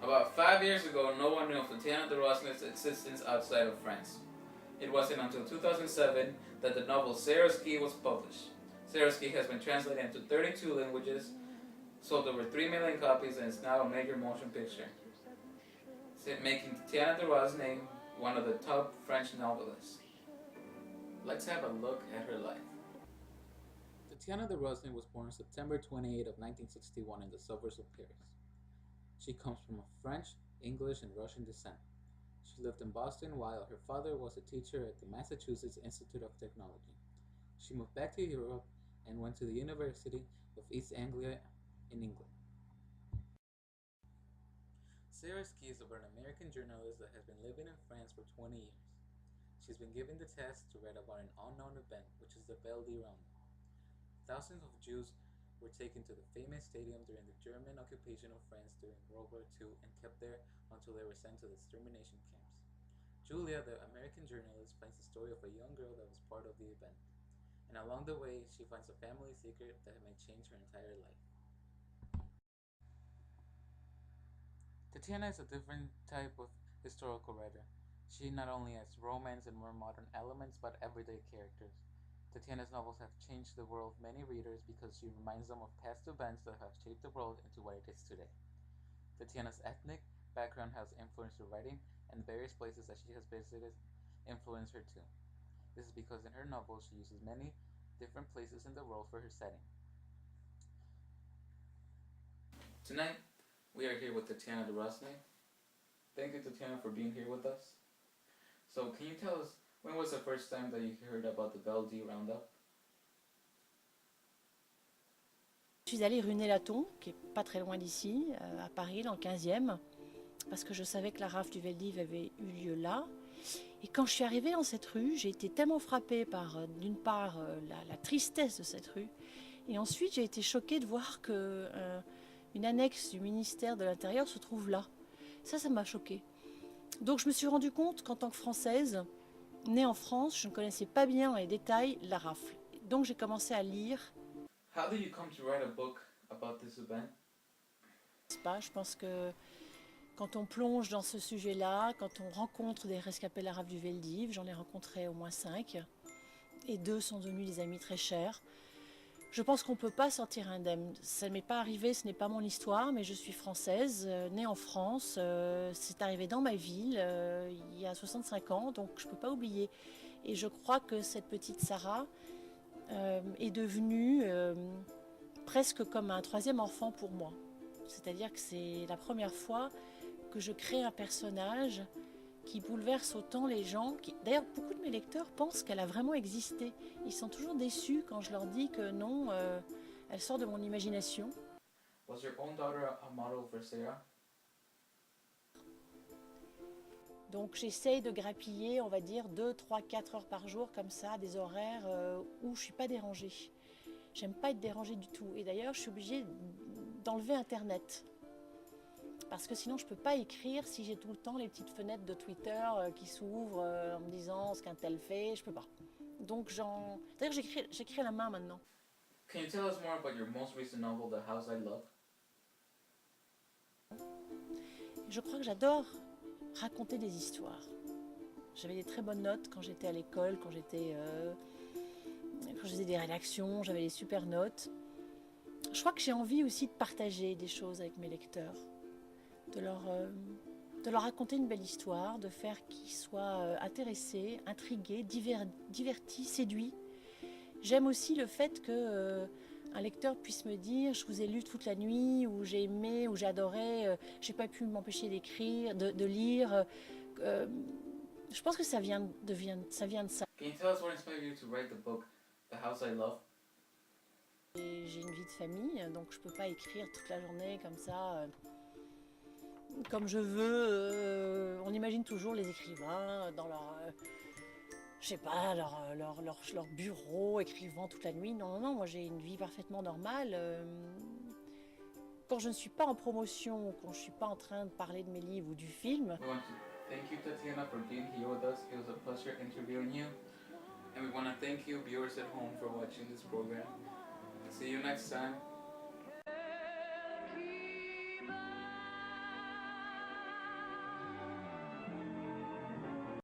About 5 years ago, no one knew of Tatiana de Rosnef's existence outside of France. It wasn't until 2007 that the novel Seroski was published. Seroski has been translated into 32 languages, sold over 3 million copies, and is now a major motion picture, making Tatiana de Rosne one of the top French novelists. Let's have a look at her life. Tatiana de Rosne was born September 28 of 1961 in the suburbs of Paris. She comes from a French, English, and Russian descent. She lived in Boston while her father was a teacher at the Massachusetts Institute of Technology. She moved back to Europe and went to the University of East Anglia in England. Sarah Ski is an American journalist that has been living in France for 20 years. She's been given the task to write about an unknown event, which is the Velde Roundup. Thousands of Jews were taken to the famous stadium during the German occupation of France during World War II and kept there until they were sent to the extermination camps. Julia, the American journalist, finds the story of a young girl that was part of the event, and along the way, she finds a family secret that may change her entire life. Tatiana is a different type of historical writer. She not only adds romance and more modern elements, but everyday characters. Tatiana's novels have changed the world of many readers because she reminds them of past events that have shaped the world into what it is today. Tatiana's ethnic background has influenced her writing, and various places that she has visited influence her too. This is because in her novels she uses many different places in the world for her setting. Tonight, we are here with Tatiana de Rosne. Thank you, Tatiana, for being here with us. So, can you tell us, when was the first time that you heard about the Velde Roundup? Je suis allée rue Nélaton, qui est pas très loin d'ici, à Paris, dans le 15e, parce que je savais que la rafle du Veldiv avait eu lieu là. Et quand je suis arrivée dans cette rue, j'ai été tellement frappée par, d'une part, la tristesse de cette rue, et ensuite j'ai été choquée de voir qu'une annexe du ministère de l'Intérieur se trouve là. Ça m'a choquée. Donc je me suis rendu compte qu'en tant que Française, née en France, je ne connaissais pas bien dans les détails la rafle. Donc j'ai commencé à lire. How did you come to write a book about this event? Je pense que quand on plonge dans ce sujet-là, quand on rencontre des rescapés de la rafle du Veldiv, j'en ai rencontré au moins 5, et 2 sont devenus des amis très chers, je pense qu'on ne peut pas sortir indemne. Ça ne m'est pas arrivé, ce n'est pas mon histoire, mais je suis française, née en France, c'est arrivé dans ma ville il y a 65 ans, donc je ne peux pas oublier. Et je crois que cette petite Sarah est devenue presque comme un 3e enfant pour moi. C'est-à-dire que c'est la première fois que je crée un personnage qui bouleverse autant les gens. D'ailleurs, beaucoup de mes lecteurs pensent qu'elle a vraiment existé. Ils sont toujours déçus quand je leur dis que non, elle sort de mon imagination. Was your own daughter a model for Sarah? Donc j'essaye de grappiller, on va dire, 2, 3, 4 heures par jour, comme ça, des horaires où je ne suis pas dérangée. J'aime pas être dérangée du tout. Et d'ailleurs, je suis obligée d'enlever Internet. Parce que sinon, je ne peux pas écrire si j'ai tout le temps les petites fenêtres de Twitter qui s'ouvrent en me disant ce qu'un tel fait. Je ne peux pas. Donc, d'ailleurs, j'écris à la main maintenant. Can you tell us more about your most recent novel, The House I Love? Je crois que j'adore raconter des histoires. J'avais des très bonnes notes quand j'étais à l'école, quand je faisais des rédactions, j'avais des super notes. Je crois que j'ai envie aussi de partager des choses avec mes lecteurs, de leur raconter une belle histoire, de faire qu'ils soient intéressés, intrigués, divertis, séduits. J'aime aussi le fait qu'un lecteur puisse me dire « je vous ai lu toute la nuit » ou « j'ai aimé » ou « j'ai adoré »,« j'ai pas pu m'empêcher d'écrire, de lire ». Je pense que ça vient de ça. Can you tell us what inspired you to write the book, The House I Love? J'ai une vie de famille, donc je peux pas écrire toute la journée comme ça, comme je veux. On imagine toujours les écrivains dans leur, je sais pas, leur bureau, écrivant toute la nuit. Non, moi j'ai une vie parfaitement normale. Quand je ne suis pas en promotion, quand je ne suis pas en train de parler de mes livres ou du film. We want to thank you, Tatiana, for being here with us. It was a pleasure interviewing you. And we want to thank you, viewers at home, for watching this program. See you next time.